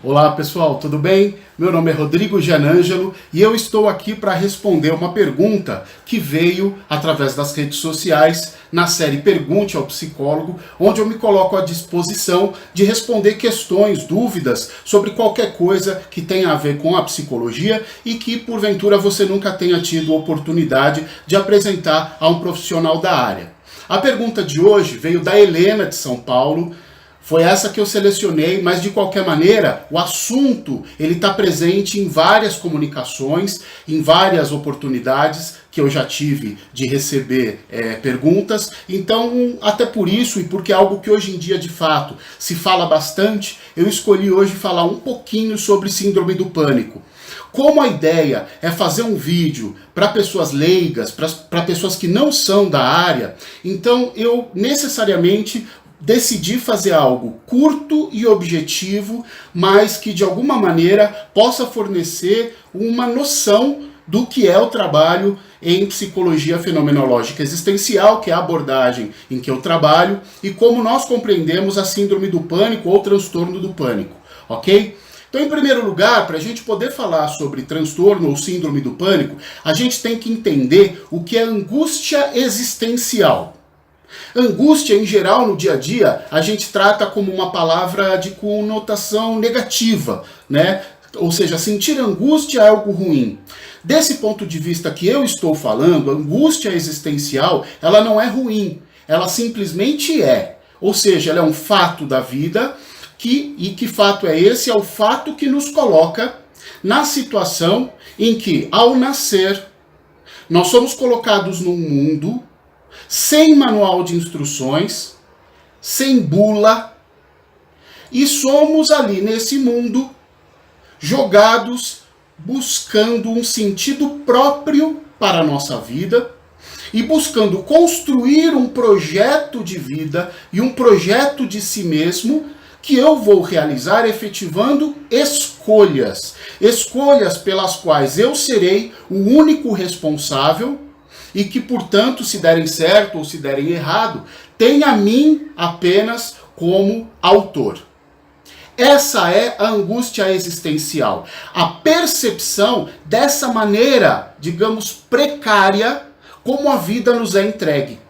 Olá pessoal, tudo bem? Meu nome é Rodrigo Gianangelo e eu estou aqui para responder uma pergunta que veio através das redes sociais na série Pergunte ao Psicólogo, onde eu me coloco à disposição de responder questões, dúvidas sobre qualquer coisa que tenha a ver com a psicologia e que porventura você nunca tenha tido oportunidade de apresentar a um profissional da área. A pergunta de hoje veio da Helena de São Paulo. Foi essa que eu selecionei, mas de qualquer maneira, o assunto ele está presente em várias comunicações, em várias oportunidades que eu já tive de receber perguntas. Então, até por isso, e porque é algo que hoje em dia de fato se fala bastante, eu escolhi hoje falar um pouquinho sobre síndrome do pânico. Como a ideia é fazer um vídeo para pessoas leigas, para pessoas que não são da área, então eu necessariamente decidi fazer algo curto e objetivo, mas que de alguma maneira possa fornecer uma noção do que é o trabalho em psicologia fenomenológica existencial, que é a abordagem em que eu trabalho, e como nós compreendemos a síndrome do pânico ou transtorno do pânico, ok? Então, em primeiro lugar, para a gente poder falar sobre transtorno ou síndrome do pânico, a gente tem que entender o que é angústia existencial. Angústia, em geral, no dia a dia, a gente trata como uma palavra de conotação negativa, né? Ou seja, sentir angústia é algo ruim. Desse ponto de vista que eu estou falando, a angústia existencial, ela não é ruim, ela simplesmente é. Ou seja, ela é um fato da vida, e que fato é esse? É o fato que nos coloca na situação em que, ao nascer, nós somos colocados num mundo sem manual de instruções, sem bula, e somos ali nesse mundo jogados buscando um sentido próprio para a nossa vida e buscando construir um projeto de vida e um projeto de si mesmo que eu vou realizar efetivando escolhas. Escolhas pelas quais eu serei o único responsável e que, portanto, se derem certo ou se derem errado, tem a mim apenas como autor. Essa é a angústia existencial. A percepção dessa maneira, digamos, precária, como a vida nos é entregue.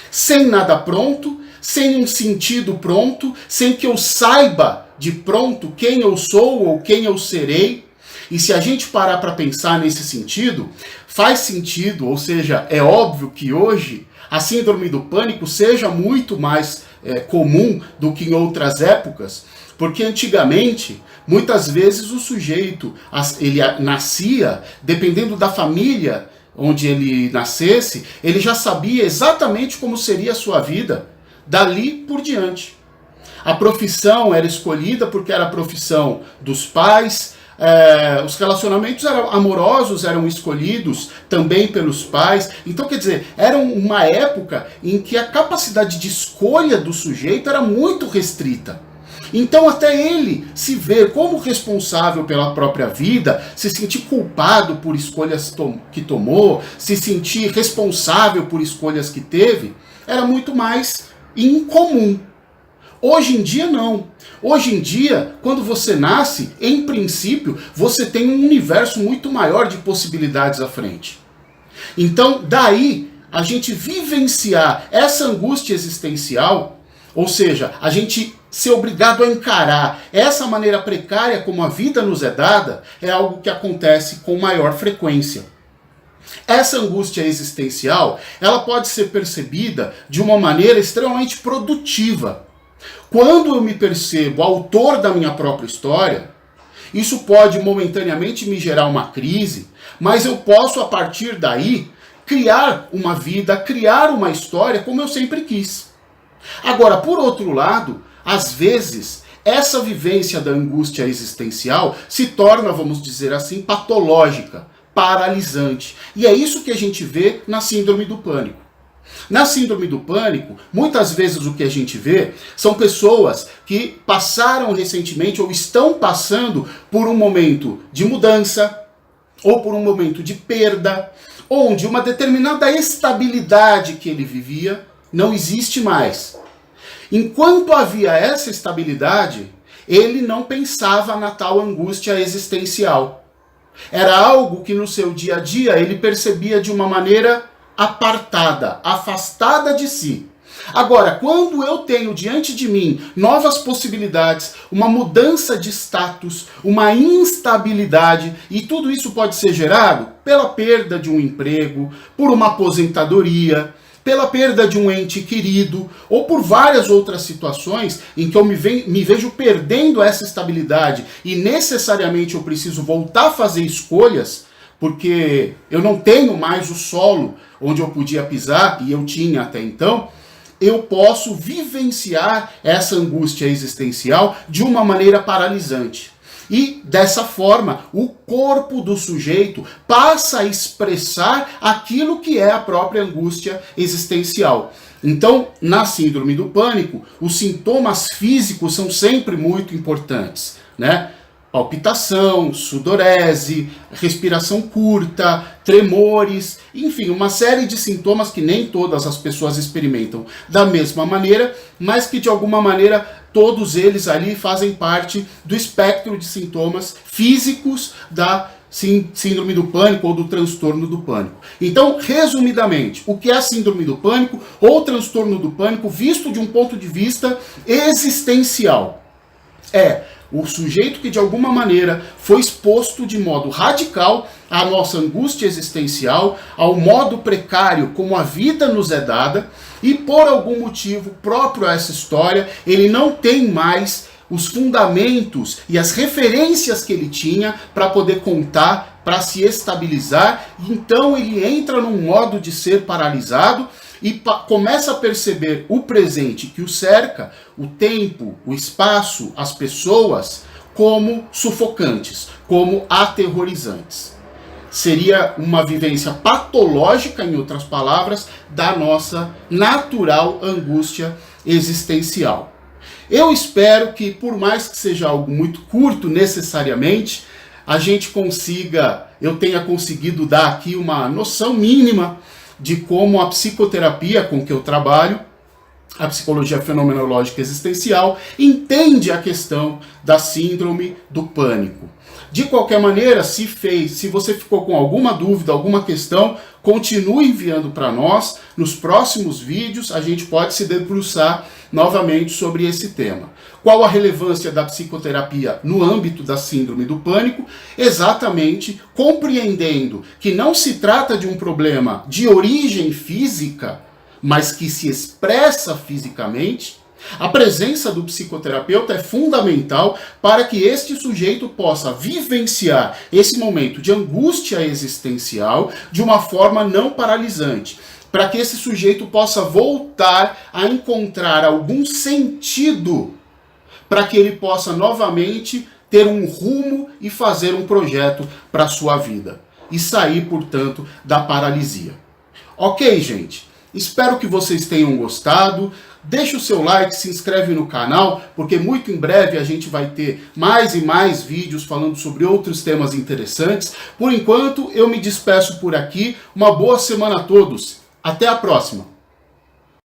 Sem nada pronto, sem um sentido pronto, sem que eu saiba de pronto quem eu sou ou quem eu serei. E se a gente parar para pensar nesse sentido, faz sentido, ou seja, é óbvio que hoje a síndrome do pânico seja muito mais comum do que em outras épocas, porque antigamente, muitas vezes o sujeito, ele nascia, dependendo da família onde ele nascesse, ele já sabia exatamente como seria a sua vida dali por diante. A profissão era escolhida porque era a profissão dos pais. Os relacionamentos amorosos eram escolhidos também pelos pais. Então, quer dizer, era uma época em que a capacidade de escolha do sujeito era muito restrita. Então, até ele se ver como responsável pela própria vida, se sentir culpado por escolhas que tomou, se sentir responsável por escolhas que teve, era muito mais incomum. Hoje em dia, não. Hoje em dia, quando você nasce, em princípio, você tem um universo muito maior de possibilidades à frente. Então, daí, a gente vivenciar essa angústia existencial, ou seja, a gente ser obrigado a encarar essa maneira precária como a vida nos é dada, é algo que acontece com maior frequência. Essa angústia existencial, ela pode ser percebida de uma maneira extremamente produtiva. Quando eu me percebo autor da minha própria história, isso pode momentaneamente me gerar uma crise, mas eu posso, a partir daí, criar uma vida, criar uma história como eu sempre quis. Agora, por outro lado, às vezes, essa vivência da angústia existencial se torna, vamos dizer assim, patológica, paralisante. E é isso que a gente vê na síndrome do pânico. Na síndrome do pânico, muitas vezes o que a gente vê são pessoas que passaram recentemente ou estão passando por um momento de mudança ou por um momento de perda, onde uma determinada estabilidade que ele vivia não existe mais. Enquanto havia essa estabilidade, ele não pensava na tal angústia existencial. Era algo que no seu dia a dia ele percebia de uma maneira apartada, afastada de si. Agora, quando eu tenho diante de mim novas possibilidades, uma mudança de status, uma instabilidade, e tudo isso pode ser gerado pela perda de um emprego, por uma aposentadoria, pela perda de um ente querido, ou por várias outras situações em que eu me vejo perdendo essa estabilidade e necessariamente eu preciso voltar a fazer escolhas, porque eu não tenho mais o solo onde eu podia pisar, e eu tinha até então, eu posso vivenciar essa angústia existencial de uma maneira paralisante. E, dessa forma, o corpo do sujeito passa a expressar aquilo que é a própria angústia existencial. Então, na síndrome do pânico, os sintomas físicos são sempre muito importantes, né? Palpitação, sudorese, respiração curta, tremores, enfim, uma série de sintomas que nem todas as pessoas experimentam da mesma maneira, mas que de alguma maneira todos eles ali fazem parte do espectro de sintomas físicos da síndrome do pânico ou do transtorno do pânico. Então, resumidamente, o que é a síndrome do pânico ou transtorno do pânico visto de um ponto de vista existencial? É o sujeito que de alguma maneira foi exposto de modo radical à nossa angústia existencial, ao modo precário como a vida nos é dada, e por algum motivo próprio a essa história, ele não tem mais os fundamentos e as referências que ele tinha para poder contar, para se estabilizar, e então ele entra num modo de ser paralisado e começa a perceber o presente que o cerca, o tempo, o espaço, as pessoas, como sufocantes, como aterrorizantes. Seria uma vivência patológica, em outras palavras, da nossa natural angústia existencial. Eu espero que, por mais que seja algo muito curto necessariamente, a gente eu tenha conseguido dar aqui uma noção mínima de como a psicoterapia com que eu trabalho, a psicologia fenomenológica existencial, entende a questão da síndrome do pânico. De qualquer maneira, se você ficou com alguma dúvida, alguma questão, continue enviando para nós. Nos próximos vídeos a gente pode se debruçar novamente sobre esse tema. Qual a relevância da psicoterapia no âmbito da síndrome do pânico? Exatamente compreendendo que não se trata de um problema de origem física, mas que se expressa fisicamente. A presença do psicoterapeuta é fundamental para que este sujeito possa vivenciar esse momento de angústia existencial de uma forma não paralisante, para que esse sujeito possa voltar a encontrar algum sentido, para que ele possa novamente ter um rumo e fazer um projeto para a sua vida e sair, portanto, da paralisia. Ok, gente? Espero que vocês tenham gostado. Deixa o seu like, se inscreve no canal, porque muito em breve a gente vai ter mais e mais vídeos falando sobre outros temas interessantes. Por enquanto, eu me despeço por aqui. Uma boa semana a todos. Até a próxima.